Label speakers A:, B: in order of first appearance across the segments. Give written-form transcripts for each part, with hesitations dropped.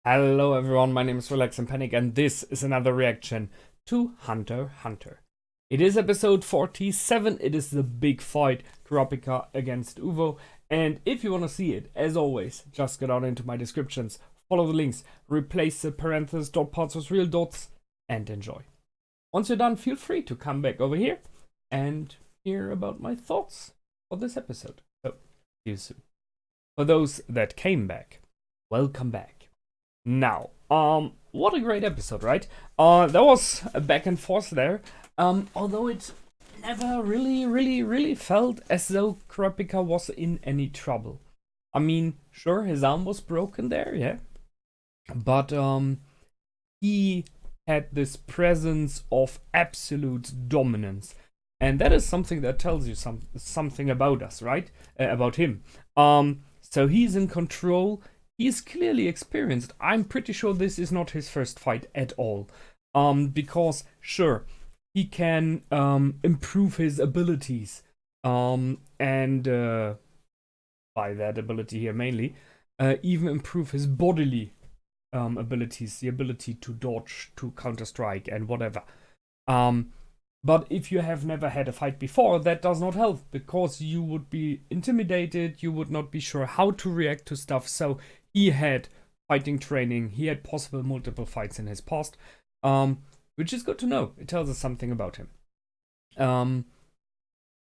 A: Hello everyone, my name is Relax and Panic, and this is another reaction to Hunter x Hunter. It is episode 47, it is the big fight, Kurapika against Uvo, and if you want to see it, as always, just go down into my descriptions, follow the links, replace the parentheses, dot parts with real dots, and enjoy. Once you're done, feel free to come back over here and hear about my thoughts for this episode. So, see you soon. For those that came back, welcome back. Now, what a great episode, right? There was a back and forth there, although it never really felt as though Kurapika was in any trouble. I mean, sure, his arm was broken there, yeah, but he had this presence of absolute dominance, and that is something that tells you something about us, right? About him. So he's in control. He's clearly experienced. I'm pretty sure this is not his first fight at all. Because, sure, he can improve his abilities. And by that ability here mainly, even improve his bodily abilities, the ability to dodge, to counter-strike, and whatever. But if you have never had a fight before, that does not help, because you would be intimidated, you would not be sure how to react to stuff. So he had fighting training, he had possible multiple fights in his past, which is good to know. It tells us something about him.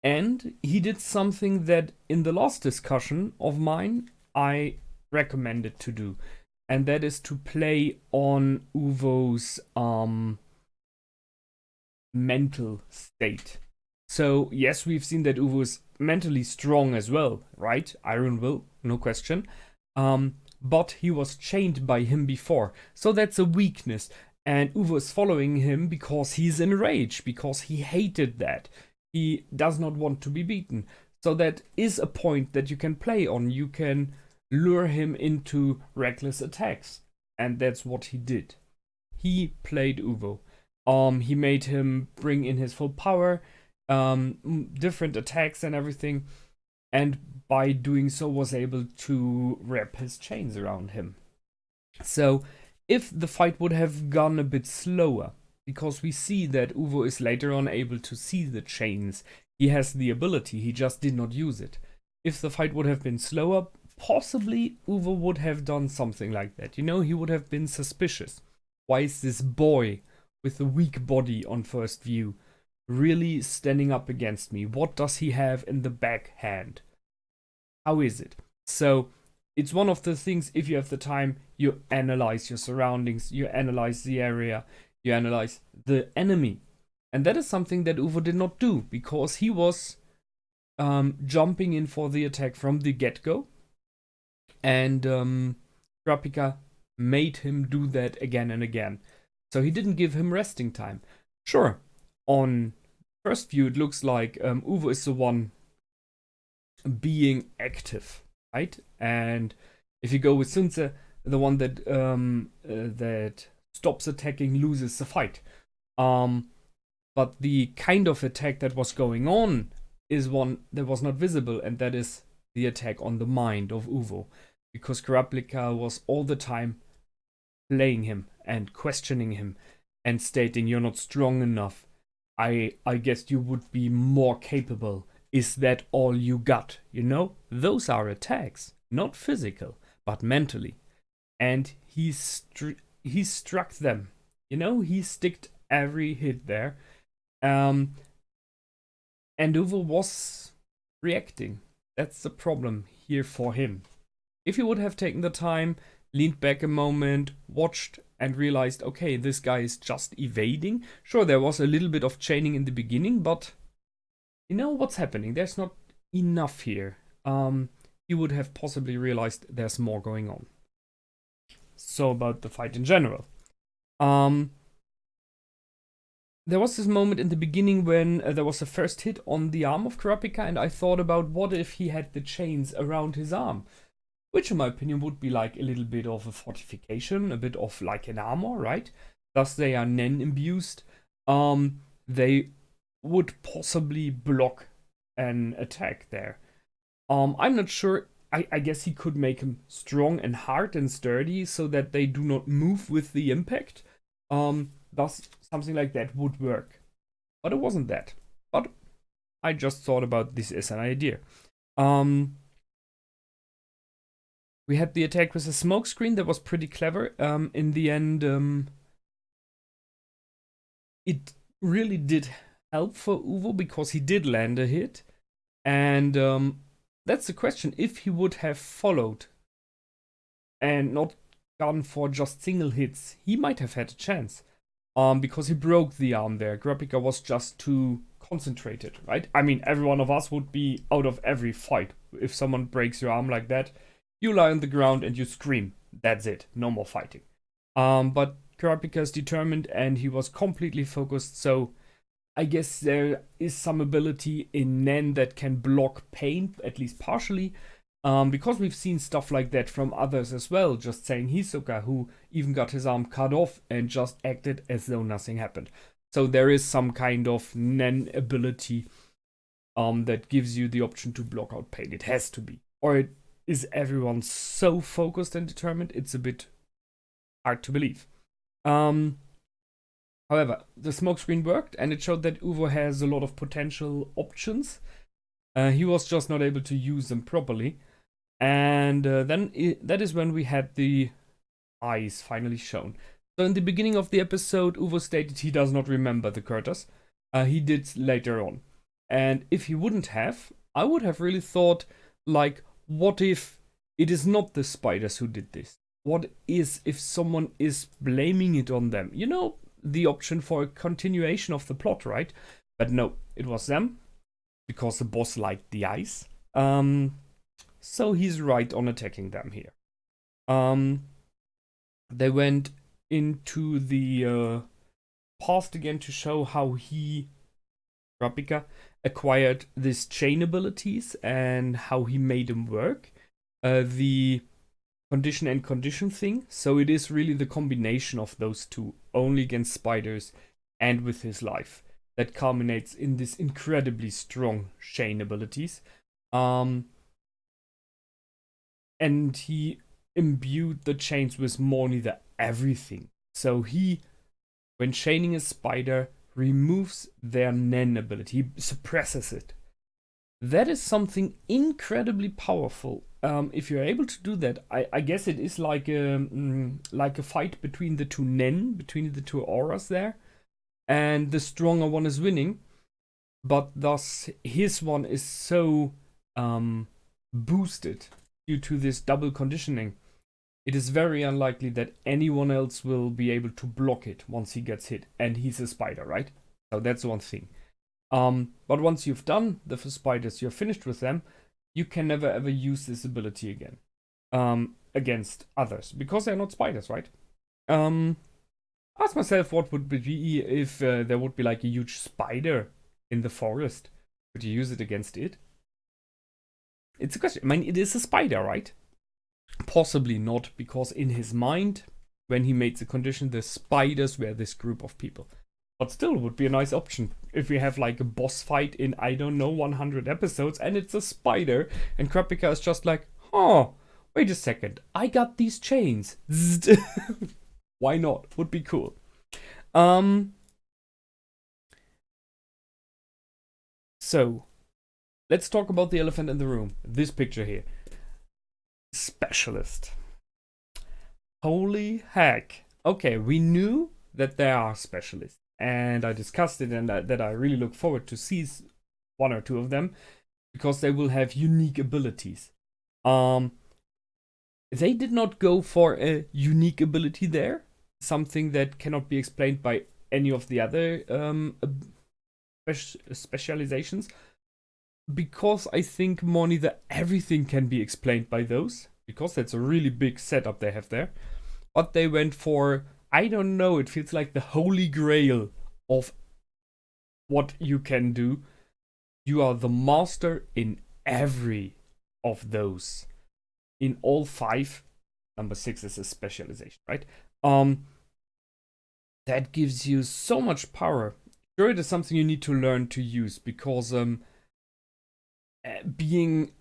A: And he did something that in the last discussion of mine, I recommended to do. And that is to play on Uvo's mental state. So yes, we've seen that Uvo is mentally strong as well, right? Iron Will, no question. But he was chained by him before, so that's a weakness. And Uvo is following him because he's enraged, because he hated that. He does not want to be beaten. So that is a point that you can play on. You can lure him into reckless attacks. And that's what he did. He played Uvo. He made him bring in his full power, different attacks and everything, and by doing so was able to wrap his chains around him. So if the fight would have gone a bit slower, because we see that Uvo is later on able to see the chains, he has the ability, he just did not use it. If the fight would have been slower, possibly Uvo would have done something like that. You know, he would have been suspicious. Why is this boy with a weak body on first view really standing up against me? What does he have in the backhand? How is it? So it's one of the things, if you have the time, you analyze your surroundings, you analyze the area, you analyze the enemy. And that is something that Uvo did not do, because he was jumping in for the attack from the get-go. And Kurapika made him do that again and again. So he didn't give him resting time. Sure, on first view it looks like Uvo is the one being active, right? And if you go with Sunze, the one that that stops attacking loses the fight. But the kind of attack that was going on is one that was not visible, and that is the attack on the mind of Uvo, because Kurapika was all the time playing him and questioning him and stating, you're not strong enough. I guess you would be more capable. Is that all you got? You know, those are attacks, not physical, but mentally. And he struck them. You know, he sticked every hit there. And Uvo was reacting. That's the problem here for him. If he would have taken the time, leaned back a moment, watched, and realized, okay, this guy is just evading. Sure, there was a little bit of chaining in the beginning, but you know what's happening. There's not enough here. He would have possibly realized there's more going on. So about the fight in general. There was this moment in the beginning when there was a first hit on the arm of Kurapika, and I thought about what if he had the chains around his arm. Which in my opinion would be like a little bit of a fortification, a bit of like an armor, right? Thus they are Nen-imbued. They would possibly block an attack there. I'm not sure I guess he could make him strong and hard and sturdy so that they do not move with the impact. Thus, something like that would work. But it wasn't that. But I just thought about this as an idea. We had the attack with a smoke screen that was pretty clever. In the end, it really did help for Uvo because he did land a hit. And that's the question. If he would have followed and not gone for just single hits, he might have had a chance. Because he broke the arm there. Kurapika was just too concentrated, right? I mean, every one of us would be out of every fight. If someone breaks your arm like that, you lie on the ground and you scream. That's it. No more fighting. But Kurapika is determined and he was completely focused, so I guess there is some ability in Nen that can block pain, at least partially. Because we've seen stuff like that from others as well, just saying Hisoka, who even got his arm cut off and just acted as though nothing happened. So there is some kind of Nen ability that gives you the option to block out pain. It has to be. Or is everyone so focused and determined? It's a bit hard to believe. However, the smokescreen worked and it showed that Uvo has a lot of potential options. He was just not able to use them properly. And that is when we had the eyes finally shown. So in the beginning of the episode, Uvo stated he does not remember the curtas. He did later on. And if he wouldn't have, I would have really thought, like, what if it is not the spiders who did this? What is if someone is blaming it on them? You know, the option for a continuation of the plot, right? But no, it was them. Because the boss liked the eyes. So he's right on attacking them here. They went into the past again to show how he, Kurapika, acquired these chain abilities and how he made them work. The condition and condition thing. So it is really the combination of those two, only against spiders and with his life, that culminates in this incredibly strong chain abilities. And he imbued the chains with more neither everything. So he, when chaining a spider, removes their Nen ability. He suppresses it. That is something incredibly powerful. If you're able to do that, I guess it is like a fight between the two Nen, between the two auras there. And the stronger one is winning. But thus, his one is so boosted due to this double conditioning. It is very unlikely that anyone else will be able to block it once he gets hit. And he's a spider, right? So that's one thing. But once you've done the spiders, you're finished with them, you can never ever use this ability again against others. Because they're not spiders, right? Ask myself what would be if there would be like a huge spider in the forest. Would you use it against it? It's a question. I mean, it is a spider, right? Possibly not, because in his mind, when he made the condition, the spiders were this group of people. But still, would be a nice option if we have like a boss fight in, I don't know, 100 episodes, and it's a spider, and Kurapika is just like, oh, wait a second, I got these chains. Why not? Would be cool. So, let's talk about the elephant in the room. This picture here. Specialist. Holy heck. Okay, we knew that there are specialists. And I discussed it and that I really look forward to see one or two of them. Because they will have unique abilities. They did not go for a unique ability there. Something that cannot be explained by any of the other specializations. Because I think more neither everything can be explained by those. Because that's a really big setup they have there. But they went for, I don't know, it feels like the holy grail of what you can do. You are the master in every of those. In all 5. Number 6 is a specialization, right? That gives you so much power. Sure, it is something you need to learn to use because being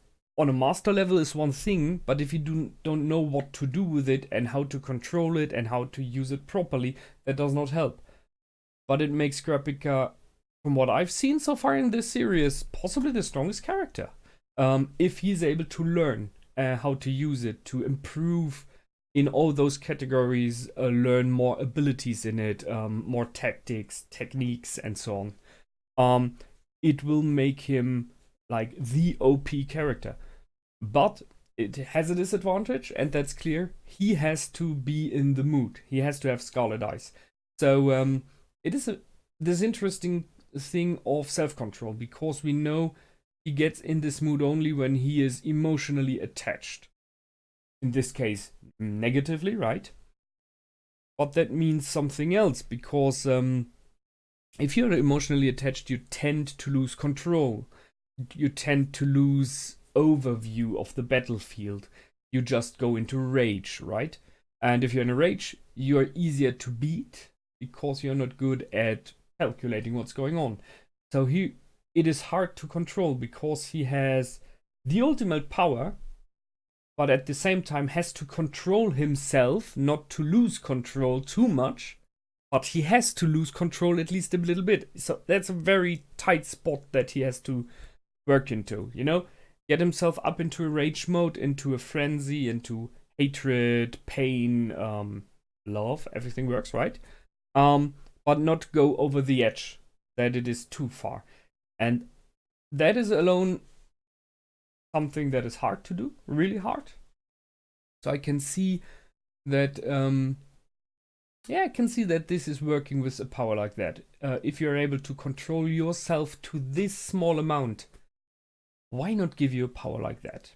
A: on a master level is one thing, but if you don't know what to do with it and how to control it and how to use it properly, that does not help. But it makes Kurapika, from what I've seen so far in this series, possibly the strongest character. If he's able to learn how to use it, to improve in all those categories, learn more abilities in it, more tactics, techniques, and so on, it will make him like the OP character. But it has a disadvantage, and that's clear. He has to be in the mood. He has to have Scarlet Eyes. So it is this interesting thing of self-control, because we know he gets in this mood only when he is emotionally attached. In this case, negatively, right? But that means something else, because if you're emotionally attached, you tend to lose control. You tend to lose overview of the battlefield. You just go into rage, right? And if you're in a rage, you're easier to beat because you're not good at calculating what's going on. So it is hard to control because he has the ultimate power, but at the same time has to control himself, not to lose control too much, but he has to lose control at least a little bit. So that's a very tight spot that he has to work into, you know? Get himself up into a rage mode, into a frenzy, into hatred, pain, love, everything works, right? But not go over the edge, that it is too far. And that is alone something that is hard to do, really hard. So I can see that, I can see that this is working with a power like that. If you're able to control yourself to this small amount, why not give you a power like that?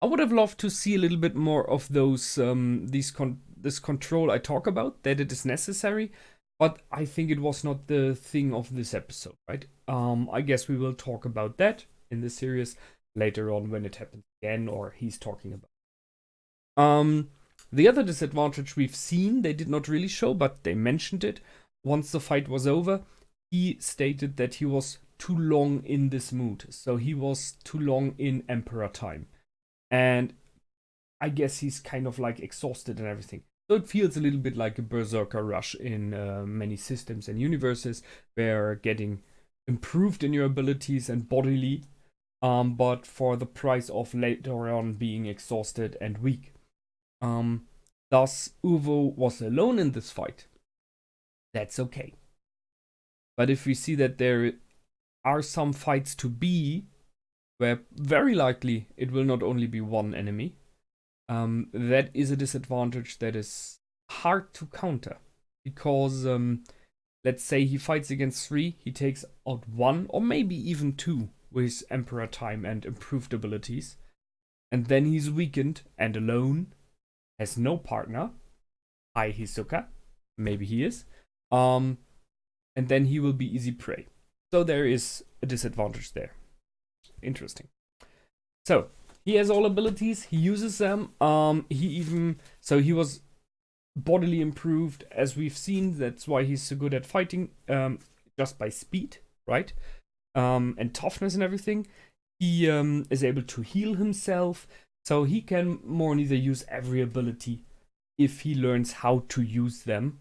A: I would have loved to see a little bit more of those, this control I talk about, that it is necessary, but I think it was not the thing of this episode, right? I guess we will talk about that in the series later on when it happens again, or he's talking about. The other disadvantage we've seen, they did not really show, but they mentioned it. Once the fight was over, he stated that he was too long in this mood. So he was too long in Emperor time. And I guess he's kind of like exhausted and everything. So it feels a little bit like a berserker rush in many systems and universes, where getting improved in your abilities and bodily, but for the price of later on being exhausted and weak. Thus, Uvo was alone in this fight. That's okay. But if we see that there are some fights to be, where very likely it will not only be one enemy, that is a disadvantage that is hard to counter. Because, let's say he fights against 3, he takes out 1 or maybe even 2 with Emperor time and improved abilities. And then he's weakened and alone, has no partner. Hi Hisoka, maybe he is. And then he will be easy prey. So there is a disadvantage there. Interesting. So he has all abilities, he uses them. He was bodily improved, as we've seen. That's why he's so good at fighting, just by speed, right? And toughness and everything. He is able to heal himself, so he can more or neither use every ability if he learns how to use them,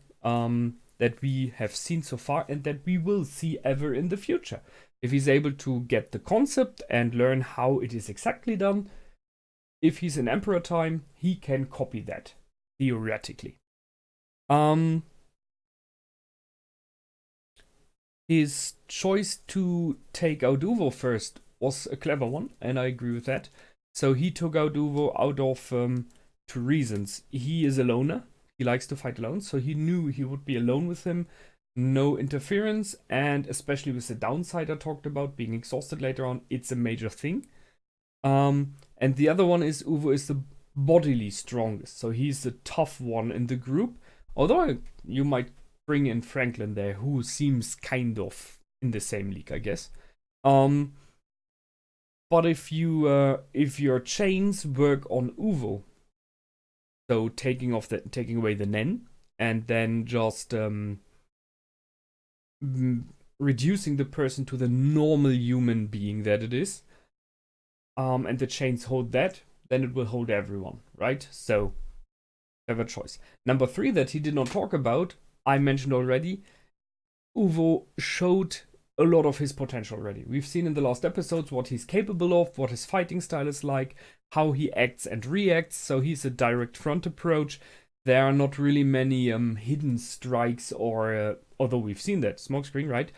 A: that we have seen so far and that we will see ever in the future. If he's able to get the concept and learn how it is exactly done, if he's in Emperor time, he can copy that, theoretically. His choice to take out Uvo first was a clever one, and I agree with that. So he took out Uvo out of 2 reasons. He is a loner. He likes to fight alone, so he knew he would be alone with him. No interference, and especially with the downside I talked about, being exhausted later on, it's a major thing. And the other one is Uvo is the bodily strongest, so he's the tough one in the group. Although you might bring in Franklin there, who seems kind of in the same league, I guess. But if your chains work on Uvo, so taking away the Nen, and then just reducing the person to the normal human being that it is, and the chains hold that, then it will hold everyone, right? So, clever choice. Number 3 that he did not talk about, I mentioned already, Uvo showed a lot of his potential already. We've seen in the last episodes what he's capable of, what his fighting style is like, how he acts and reacts, so he's a direct front approach. There are not really many hidden strikes or, although we've seen that, smokescreen, right?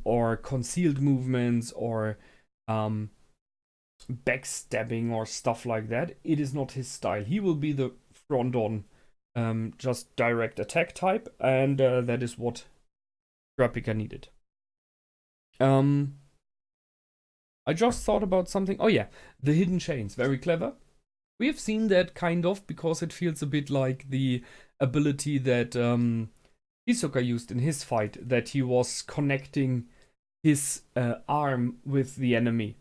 A: Or concealed movements or backstabbing or stuff like that. It is not his style. He will be the front on, just direct attack type, and that is what Kurapika needed. I just thought about something. Oh yeah, the hidden chains, very clever. We have seen that kind of because it feels a bit like the ability that Hisoka used in his fight, that he was connecting his arm with the enemy.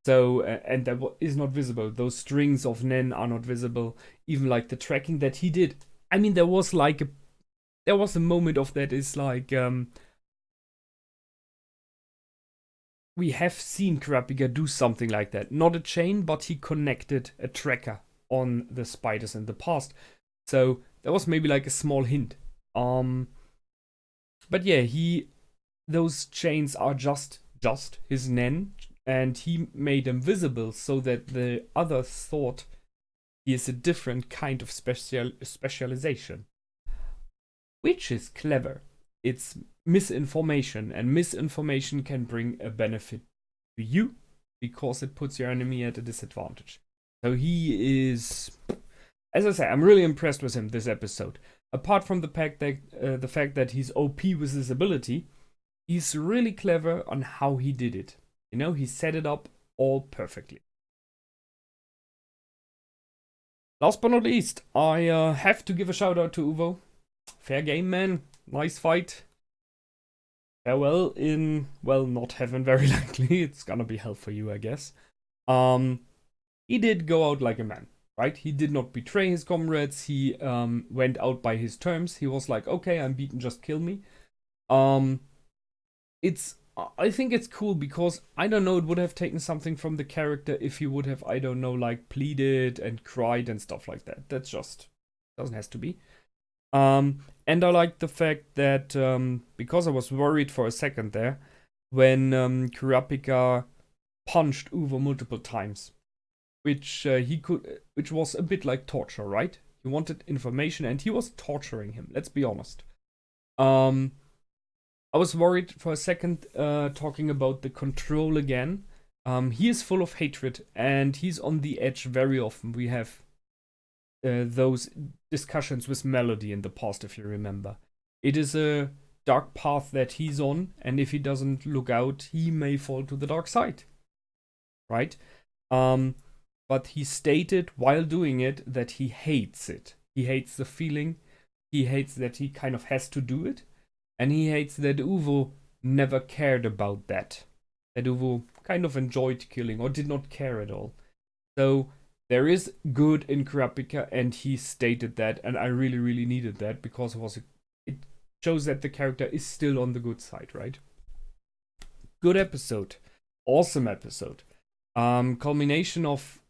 A: So, and that is not visible. Those strings of Nen are not visible. Even like the tracking that he did. I mean, there was a moment of that is like, we have seen Kurapika do something like that. Not a chain, but he connected a tracker on the spiders in the past. So that was maybe like a small hint. But yeah, those chains are just his Nen, and he made them visible so that the others thought he is a different kind of specialization. Which is clever. It's misinformation, and misinformation can bring a benefit to you because it puts your enemy at a disadvantage. So he is, as I say, I'm really impressed with him this episode. Apart from the fact that he's OP with his ability, he's really clever on how he did it. You know, he set it up all perfectly. Last but not least, I have to give a shout out to Uvo. Fair game, man. Nice fight. Farewell in, well, not heaven, very likely. It's gonna be hell for you, I guess. He did go out like a man, right? He did not betray his comrades. He went out by his terms. He was like, okay, I'm beaten, just kill me. I think it's cool because, I don't know, it would have taken something from the character if he would have, I don't know, like pleaded and cried and stuff like that. That's just, doesn't have to be. And I like the fact that, because I was worried for a second there, when Kurapika punched Uvo multiple times, which was a bit like torture, right? He wanted information and he was torturing him, let's be honest. I was worried for a second, talking about the control again. He is full of hatred and he's on the edge very often. We have those discussions with Melody in the past, if you remember. It is a dark path that he's on, and if he doesn't look out, he may fall to the dark side. Right? But he stated while doing it that he hates it. He hates the feeling. He hates that he kind of has to do it. And he hates that Uvo never cared about that. That Uvo kind of enjoyed killing or did not care at all. So there is good in Kurapika, and he stated that, and I really, really needed that because it shows that the character is still on the good side, right? Good episode. Awesome episode. Culmination of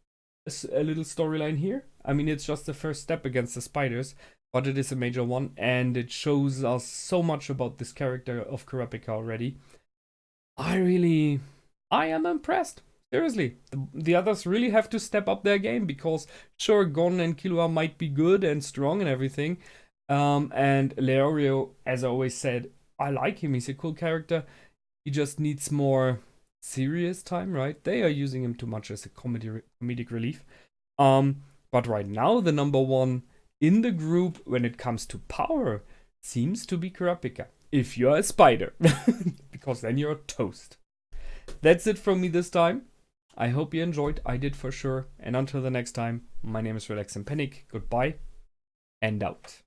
A: a little storyline here. I mean, it's just the first step against the spiders, but it is a major one, and it shows us so much about this character of Kurapika already. I am impressed. Seriously, the others really have to step up their game because sure, Gon and Killua might be good and strong and everything. And Leorio, as I always said, I like him. He's a cool character. He just needs more serious time, right? They are using him too much as a comedic relief. But right now, the number one in the group when it comes to power seems to be Kurapika. If you're a spider, because then you're toast. That's it from me this time. I hope you enjoyed. I did for sure. And until the next time, my name is Relax and Panic. Goodbye and out.